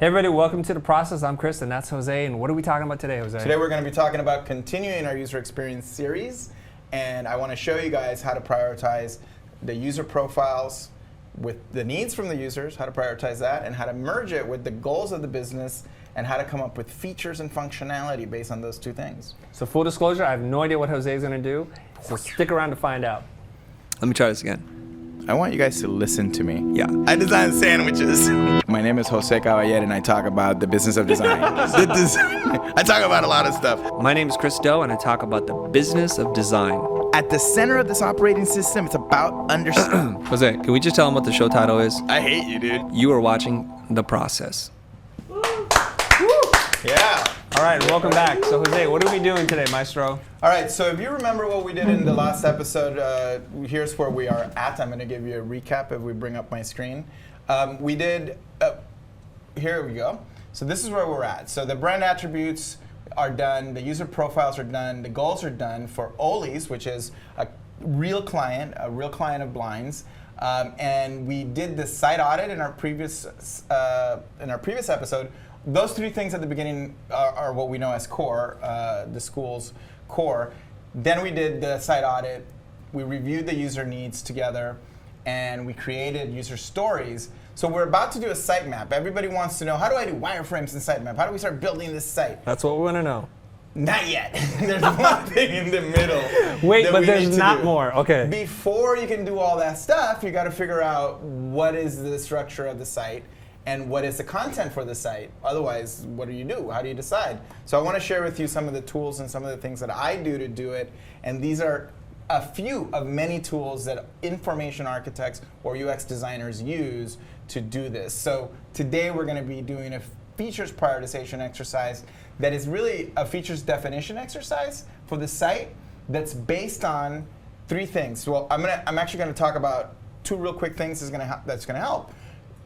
Hey everybody, welcome to The Process. I'm Chris and that's Jose. And what are we talking about today, Jose? Today we're going to be talking about continuing our user experience series. And I want to show you guys how to prioritize the user profiles with the needs from the users, how to prioritize that, and how to merge it with the goals of the business, and how to come up with features and functionality based on those two things. So full disclosure, I have no idea what Jose is going to do, so stick around to find out. Let me try this again. I want you guys to listen to me. Yeah. I design sandwiches. My name is Caballer and I talk about the business of design. I talk about a lot of stuff. My name is Chris Doe and I talk about the business of design. At the center of this operating system, it's about understanding. Jose, can we just tell them what the show title is? I hate you, dude. You are watching The Process. Yeah. All right, welcome back. So Jose, what are we doing today, Maestro? All right, so if you remember what we did in the last episode, here's where we are at. I'm going to give you a recap if we bring up my screen. We did, here we go. So this is where we're at. So the brand attributes are done, the user profiles are done, the goals are done for Ollie's, which is a real client of Blinds. And we did the site audit in our previous episode. Those three things at the beginning are what we know as core, the school's core. Then we did the site audit, we reviewed the user needs together, and we created user stories. So we're about to do a sitemap. Everybody wants to know, how do I do wireframes in sitemap? How do we start building this site? That's what we want to know. Not yet. There's one thing in the middle. Wait, but there's not more. Okay. Before you can do all that stuff, you got to figure out what is the structure of the site and what is the content for the site. Otherwise, what do you do? How do you decide? So I want to share with you some of the tools and some of the things that I do to do it. And these are a few of many tools that information architects or UX designers use to do this. So today we're going to be doing a features prioritization exercise that is really a features definition exercise for the site that's based on three things. Well, I'm actually going to talk about two real quick things that's going to help.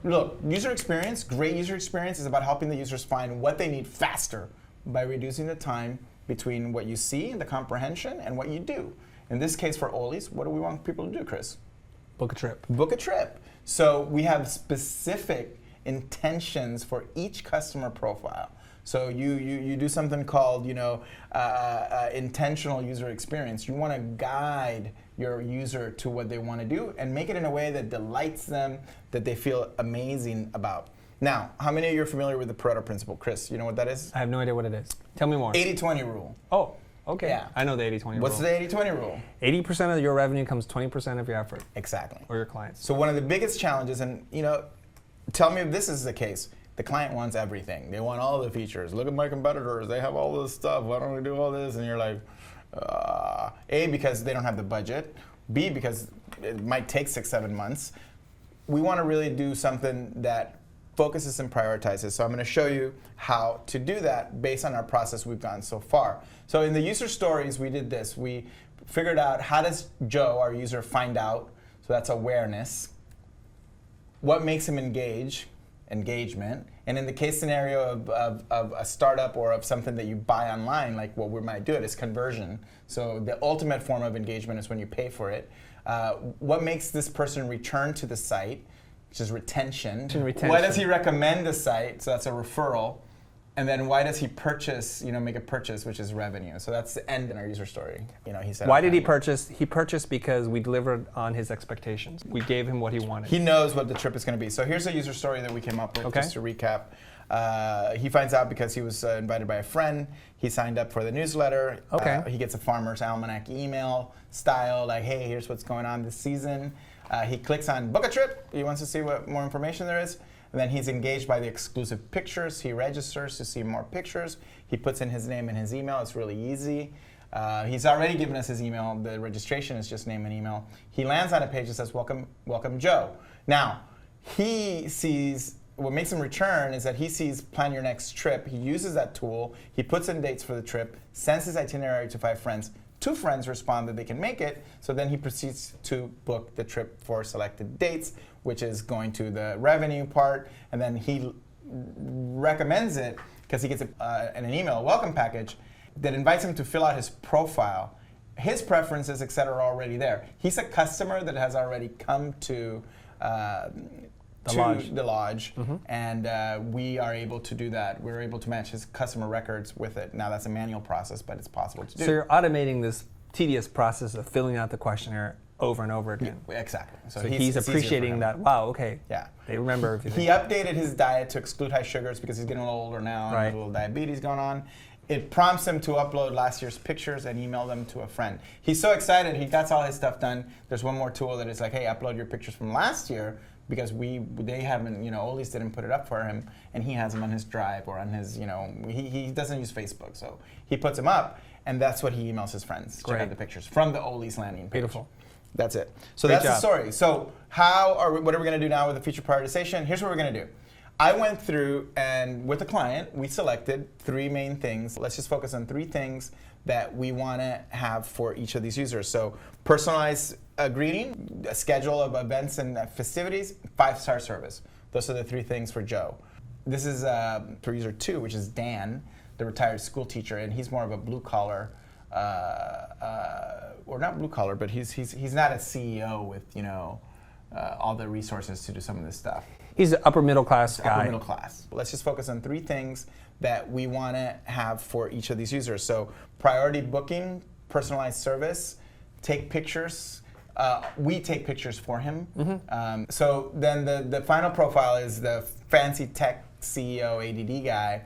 Look, user experience, great user experience is about helping the users find what they need faster by reducing the time between what you see, the comprehension, and what you do. In this case for Ollie's, what do we want people to do, Chris? Book a trip. Book a trip. So we have specific intentions for each customer profile. So you do something called intentional user experience. You want to guide your user to what they want to do and make it in a way that delights them, that they feel amazing about. Now, how many of you are familiar with the Pareto principle? Chris, you know what that is? I have no idea what it is. Tell me more. 80-20 rule. Oh, okay. Yeah. I know the 80-20 rule. What's the 80-20 rule? 80% of your revenue comes 20% of your effort. Exactly. Or your clients. So one of the biggest challenges, and tell me if this is the case. The client wants everything. They want all the features. Look at my competitors. They have all this stuff. Why don't we do all this? And you're like, A, because they don't have the budget. B, because it might take 6-7 months. We want to really do something that focuses and prioritizes. So I'm going to show you how to do that based on our process we've gone so far. So in the user stories, we did this. We figured out, how does Joe, our user, find out? So that's awareness. What makes him engagement. And in the case scenario of a startup or of something that you buy online, like what we might do, it is conversion. So the ultimate form of engagement is when you pay for it. What makes this person return to the site, which is retention. Why does he recommend the site? So that's a referral. And then why does he purchase, make a purchase, which is revenue. So that's the end in our user story. He said. Why did he purchase? He purchased because we delivered on his expectations. We gave him what he wanted. He knows what the trip is going to be. So here's a user story that we came up with, just to recap. He finds out because he was invited by a friend. He signed up for the newsletter. Okay. He gets a Farmer's Almanac email style, like, hey, here's what's going on this season. He clicks on book a trip. He wants to see what more information there is. And then he's engaged by the exclusive pictures. He registers to see more pictures. He puts in his name and his email. It's really easy. He's already given us his email. The registration is just name and email. He lands on a page that says, welcome Joe. Now, he sees, what makes him return is that he sees plan your next trip. He uses that tool. He puts in dates for the trip, sends his itinerary to 5 friends. 2 friends respond that they can make it, so then he proceeds to book the trip for selected dates, which is going to the revenue part, and then he recommends it because he gets an email, a welcome package, that invites him to fill out his profile. His preferences, et cetera, are already there. He's a customer that has already come to The to lodge. the lodge, and we are able to do that. We're able to match his customer records with it. Now that's a manual process, but it's possible to do. So you're automating this tedious process of filling out the questionnaire over and over again. Exactly. So it's he's easier for appreciating him. that, wow, okay, Yeah. they remember everything. He updated his diet to exclude high sugars because he's getting a little older now and Right. has a little diabetes going on. It prompts him to upload last year's pictures and email them to a friend. He's so excited. He got all his stuff done. There's one more tool that is like, hey, upload your pictures from last year because they haven't, Ollie's didn't put it up for him, and he has them on his Drive or on his, he doesn't use Facebook, so he puts them up, and that's what he emails his friends. Check Great. out the pictures from the Ollie's landing page. Beautiful. That's it. So Great that's the job. story. So what are we going to do now with the feature prioritization? Here's what we're going to do. I went through and with the client, we selected 3 main things. Let's just focus on 3 things that we want to have for each of these users. So personalized greeting, a schedule of events and festivities, 5-star service. Those are the 3 things for Joe. This is for user 2, which is Dan, the retired school teacher, and he's more of a blue collar, or not blue collar, but he's not a CEO with all the resources to do some of this stuff. He's an upper middle class guy. Upper middle class. Let's just focus on 3 things that we want to have for each of these users. So priority booking, personalized service, take pictures. We take pictures for him. So then the final profile is the fancy tech CEO ADD guy.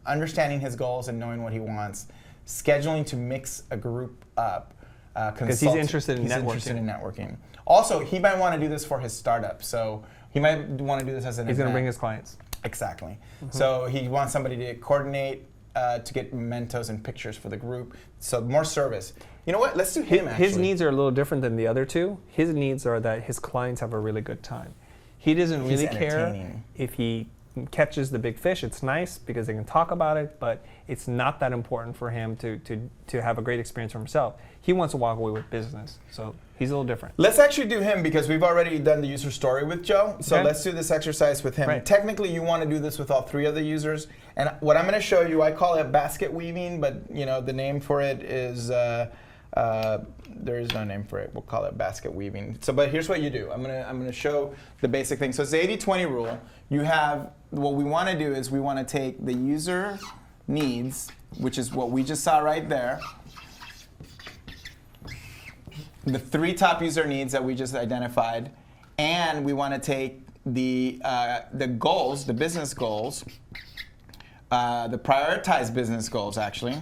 Understanding his goals and knowing what he wants, scheduling to mix a group up. Because he's interested in He's networking. interested in networking. Also, he might want to do this for his startup. So he might want to do this as an He's going to event. bring his clients. Exactly. So he wants somebody to coordinate, to get mementos and pictures for the group. So more service. You know what? Let's do him, actually. His needs are a little different than the other 2. His needs are that his clients have a really good time. He doesn't He's really care entertaining. if he catches the big fish. It's nice because they can talk about it, but it's not that important for him to have a great experience for himself. He wants to walk away with business, so he's a little different. Let's actually do him because we've already done the user story with Joe. So Okay. let's do this exercise with him. Right. Technically, you want to do this with all 3 of the users. And what I'm going to show you, I call it basket weaving, but the name for it is there is no name for it. We'll call it basket weaving. So, but here's what you do. I'm gonna show the basic thing. So it's the 80-20 rule. You have what we want to do is we want to take the user needs, which is what we just saw right there. The 3 top user needs that we just identified, and we want to take the goals, the business goals, the prioritized business goals actually.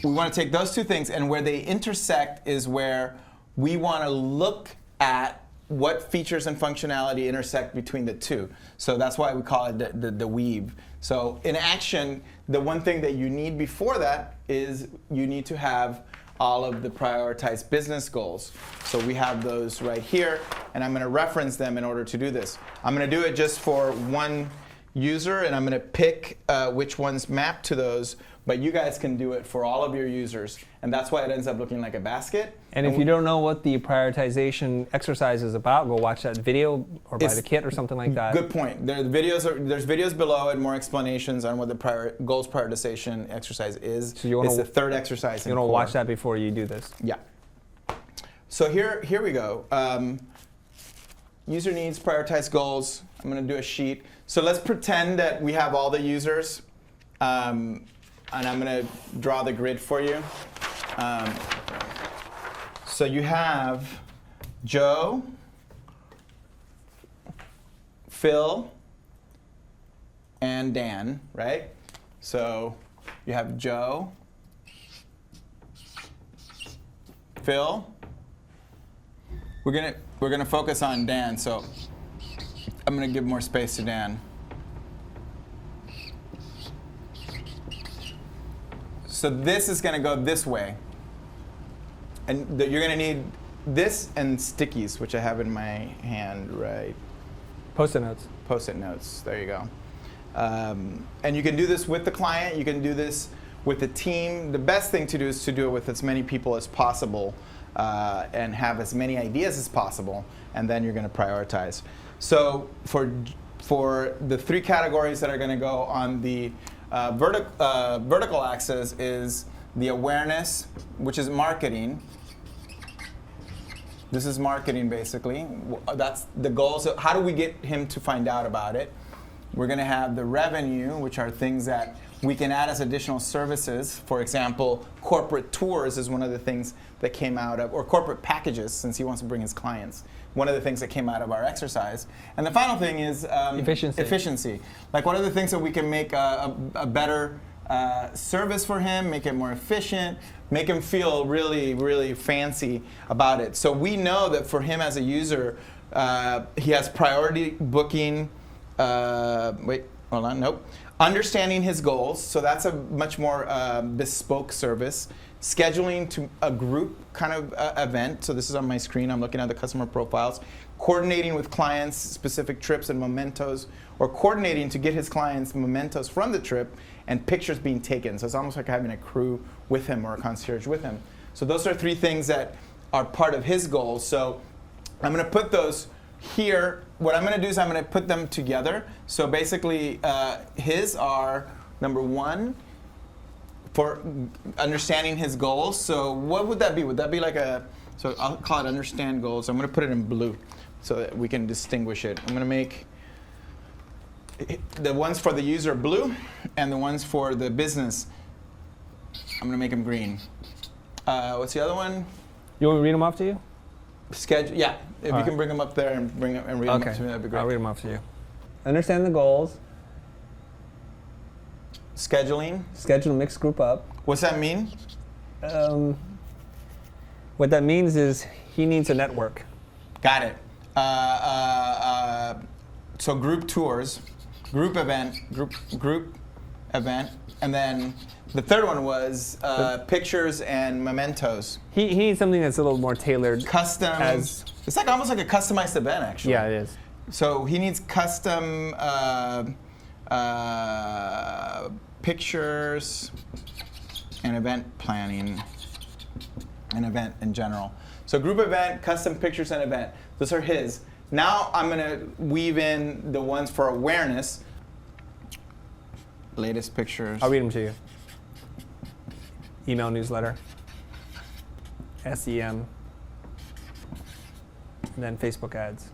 We want to take those 2 things, and where they intersect is where we want to look at what features and functionality intersect between the 2. So that's why we call it the weave. So in action, the one thing that you need before that is you need to have all of the prioritized business goals. So we have those right here, and I'm going to reference them in order to do this. I'm going to do it just for one user, and I'm going to pick which ones map to those, but you guys can do it for all of your users, and that's why it ends up looking like a basket. And if you don't know what the prioritization exercise is about, go watch that video or buy the kit or something like that. Good point. There's videos below and more explanations on what the goals prioritization exercise is. So it's the 3rd exercise. You want to watch that before you do this. Yeah. So here we go. User needs, prioritize goals. I'm going to do a sheet. So let's pretend that we have all the users. And I'm going to draw the grid for you. So you have Joe, Phil, and Dan, right? So you have Joe, Phil. We're gonna focus on Dan, so I'm gonna give more space to Dan. So this is going to go this way. And you're going to need this and stickies, which I have in my hand, right? Post-it notes. Post-it notes. There you go. And you can do this with the client. You can do this with the team. The best thing to do is to do it with as many people as possible. and have as many ideas as possible, and then you're going to prioritize. So for the 3 categories that are going to go on the vertical axis is the awareness, which is marketing. This is marketing, basically. That's the goal. So how do we get him to find out about it? We're going to have the revenue, which are things that we can add as additional services. For example, corporate tours is one of the things that came out of, or corporate packages, since he wants to bring his clients. One of the things that came out of our exercise. And the final thing is efficiency. Like, what are the things that we can make a better service for him, make it more efficient, make him feel really, really fancy about it. So we know that for him as a user, he has priority booking, understanding his goals, so that's a much more bespoke service. Scheduling to a group kind of event, so this is on my screen, I'm looking at the customer profiles. Coordinating with clients specific trips and mementos, or coordinating to get his clients mementos from the trip and pictures being taken. So it's almost like having a crew with him or a concierge with him. So those are 3 things that are part of his goals. So I'm going to put those here. What I'm going to do is I'm going to put them together. So basically his are, number 1, for understanding his goals. So what would that be? Would that be like so I'll call it understand goals. I'm going to put it in blue so that we can distinguish it. I'm going to make the ones for the user blue and the ones for the business, I'm going to make them green. What's the other one? You want me to read them off to you? Schedule. Yeah, if you can bring them up there and read them up to me, that'd be great. I'll read them off to you. Understand the goals. Scheduling. Schedule a mixed group up. What's that mean? What that means is he needs a network. Got it. So group tours, group event, and then the third one was pictures and mementos. He needs something that's a little more tailored. Custom. It's like almost like a customized event, actually. Yeah, it is. So he needs custom pictures and event planning, an event in general. So group event, custom pictures and event. Those are his. Now I'm going to weave in the ones for awareness. Latest pictures. I'll read them to you. Email newsletter, SEM, and then Facebook ads.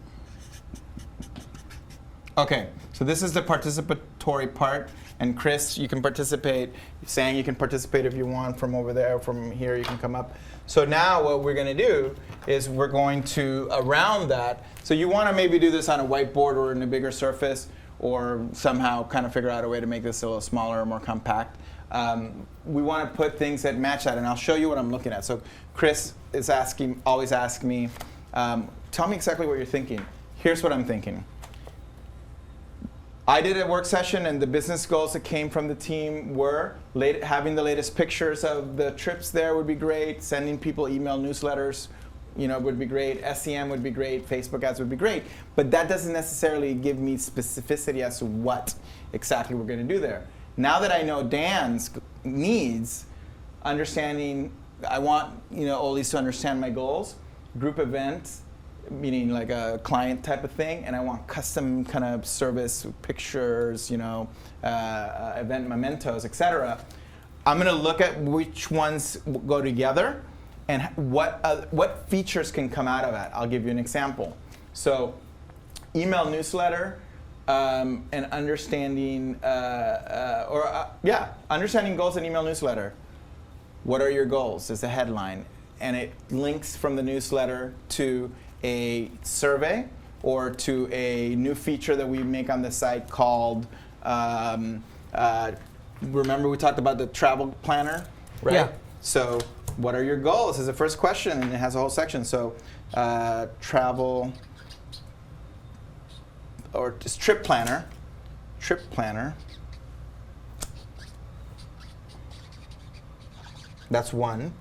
Okay, so this is the participatory part. And Chris, you can participate. Sang, you can participate if you want from over there. From here, you can come up. So now what we're going to do is we're going to, around that, so you want to maybe do this on a whiteboard or in a bigger surface, or somehow kind of figure out a way to make this a little smaller or more compact. We want to put things that match that, and I'll show you what I'm looking at. So Chris is always ask me, tell me exactly what you're thinking. Here's what I'm thinking. I did a work session, and the business goals that came from the team were having the latest pictures of the trips there would be great, sending people email newsletters, would be great, SEM would be great, Facebook ads would be great, but that doesn't necessarily give me specificity as to what exactly we're going to do there. Now that I know Dan's needs, understanding, I want Ollie's to understand my goals, group events, meaning like a client type of thing, and I want custom kind of service pictures, event mementos, etc. I'm going to look at which ones go together and what features can come out of that. I'll give you an example. So, email newsletter and understanding, understanding goals in email newsletter. What are your goals? Is the headline, and it links from the newsletter to a survey or to a new feature that we make on the site called, remember we talked about the travel planner, right? Yeah. So what are your goals is the first question, and it has a whole section. So travel, or just trip planner. That's one.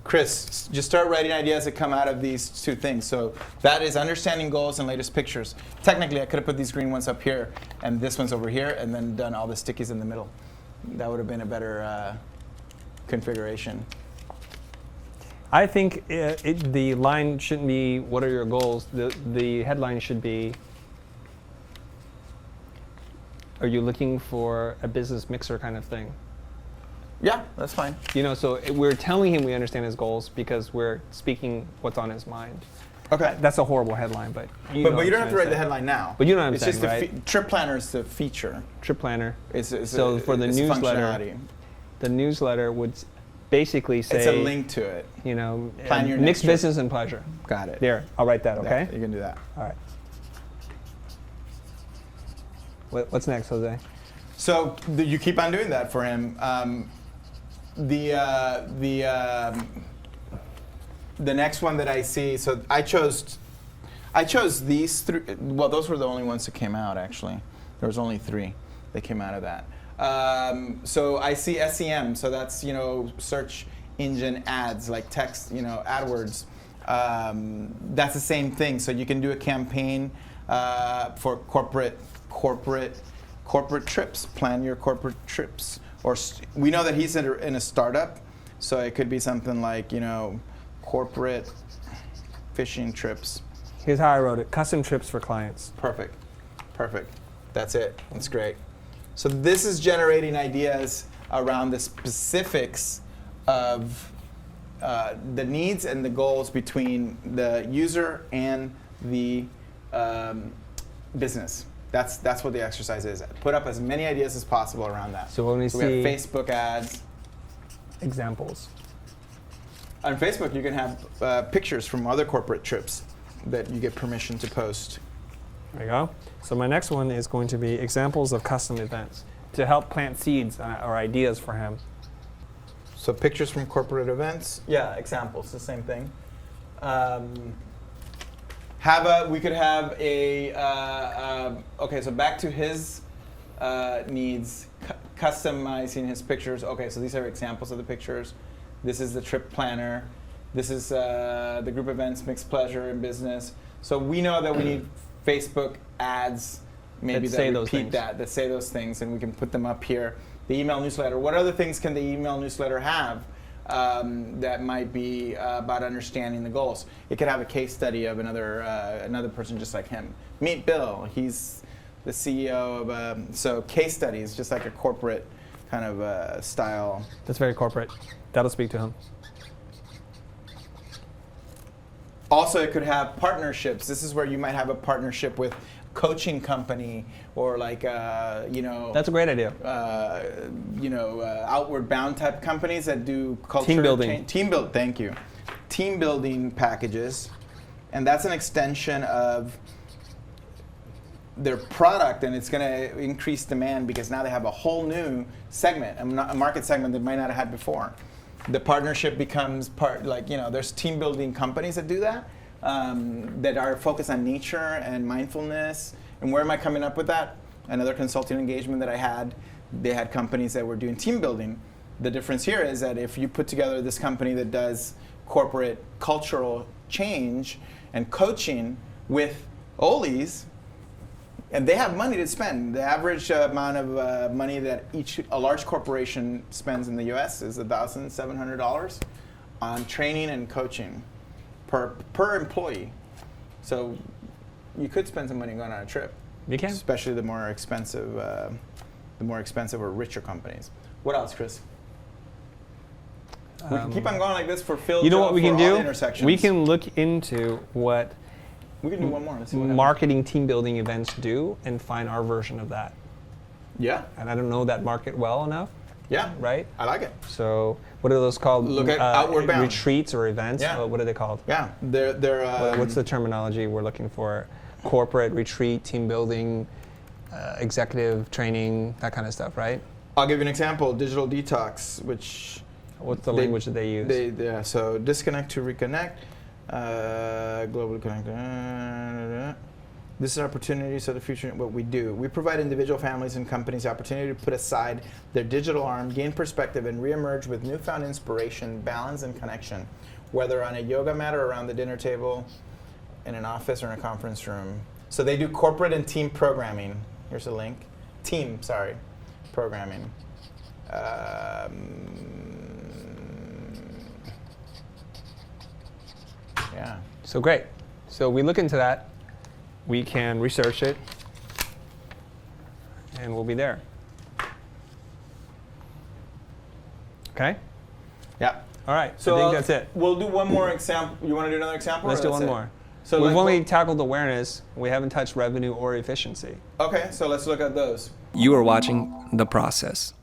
Chris, just start writing ideas that come out of these 2 things. So that is understanding goals and latest pictures. Technically, I could have put these green ones up here and this one's over here and then done all the stickies in the middle. That would have been a better configuration. I think the line shouldn't be, what are your goals? The headline should be, are you looking for a business mixer kind of thing? Yeah, that's fine. So we're telling him we understand his goals because we're speaking what's on his mind. Okay. That's a horrible headline, but But you don't have to write the headline now. But you know what I'm it's saying, just right? Trip Planner is the feature. Trip Planner. So for the newsletter, functionality. the newsletter would basically say, it's a link to it. Plan your mixed next trip. business and pleasure. Got it. There, I'll write that, okay? Yeah, you can do that. All right. What's next, Jose? So you keep on doing that for him. The next one that I see, so I chose these three. Well, those were the only ones that came out, actually. There was only 3 that came out of that. So I see SEM, so that's, search engine ads, like text, AdWords. That's the same thing. So you can do a campaign for corporate trips, plan your corporate trips. Or we know that he's in a startup, so it could be something like, corporate fishing trips. Here's how I wrote it: custom trips for clients. Perfect. That's it. That's great. So this is generating ideas around the specifics of the needs and the goals between the user and the business. That's what the exercise is. Put up as many ideas as possible around that. So when we have see Facebook ads. Examples. On Facebook, you can have pictures from other corporate trips that you get permission to post. There you go. So my next one is going to be examples of custom events to help plant seeds or ideas for him. So pictures from corporate events. Yeah, examples, the same thing. We could have okay, so back to his needs, customizing his pictures. Okay, so these are examples of the pictures. This is the trip planner. This is the group events, mixed pleasure and business. So we know that we need Facebook ads, maybe that repeat that say those things, and we can put them up here. The email newsletter. What other things can the email newsletter have that might be about understanding the goals? It could have a case study of another person just like him. Meet Bill. He's the CEO of so case studies, just like a corporate kind of style. That's very corporate. That'll speak to him. Also, it could have partnerships. This is where you might have a partnership with coaching company or like That's a great idea. Outward bound type companies that do culture Team building. Thank you. Team building packages, and that's an extension of their product, and it's going to increase demand because now they have a whole new segment, a market segment they might not have had before. The partnership becomes there's team building companies that do that, that are focused on nature and mindfulness. And where am I coming up with that? Another consulting engagement that I had, they had companies that were doing team building. The difference here is that if you put together this company that does corporate cultural change and coaching with Ollie's, and they have money to spend. The average amount of money that a large corporation spends in the U.S. is $1,700 on training and coaching per employee. So you could spend some money going on a trip. You can, especially the more expensive or richer companies. What else, Chris? We can keep on going like this for Phil. You know what we can do? Intersections. We can look into what we can do one more. Let's see what marketing team building events do and find our version of that. Yeah. And I don't know that market well enough. Yeah. Right? I like it. So what are those called? Look at outward bound. Retreats or events? Yeah. What are they called? Yeah. They're what's the terminology we're looking for? Corporate, retreat, team building, executive training, that kind of stuff, right? I'll give you an example. Digital detox, which... What's the language that they use? So disconnect to reconnect. Global connect. This is an opportunity, so the future, what we do. We provide individual families and companies the opportunity to put aside their digital arm, gain perspective, and reemerge with newfound inspiration, balance, and connection, whether on a yoga mat or around the dinner table, in an office or in a conference room. So they do corporate and team programming. Here's a link. Programming. Yeah. So great. So we look into that. We can research it, and we'll be there. Okay? Yeah. All right. So I think that's it. We'll do one more example. You want to do another example? Let's or do that's one it? more. So We've like, only tackled awareness. We haven't touched revenue or efficiency. okay, so let's look at those. You are watching The Process.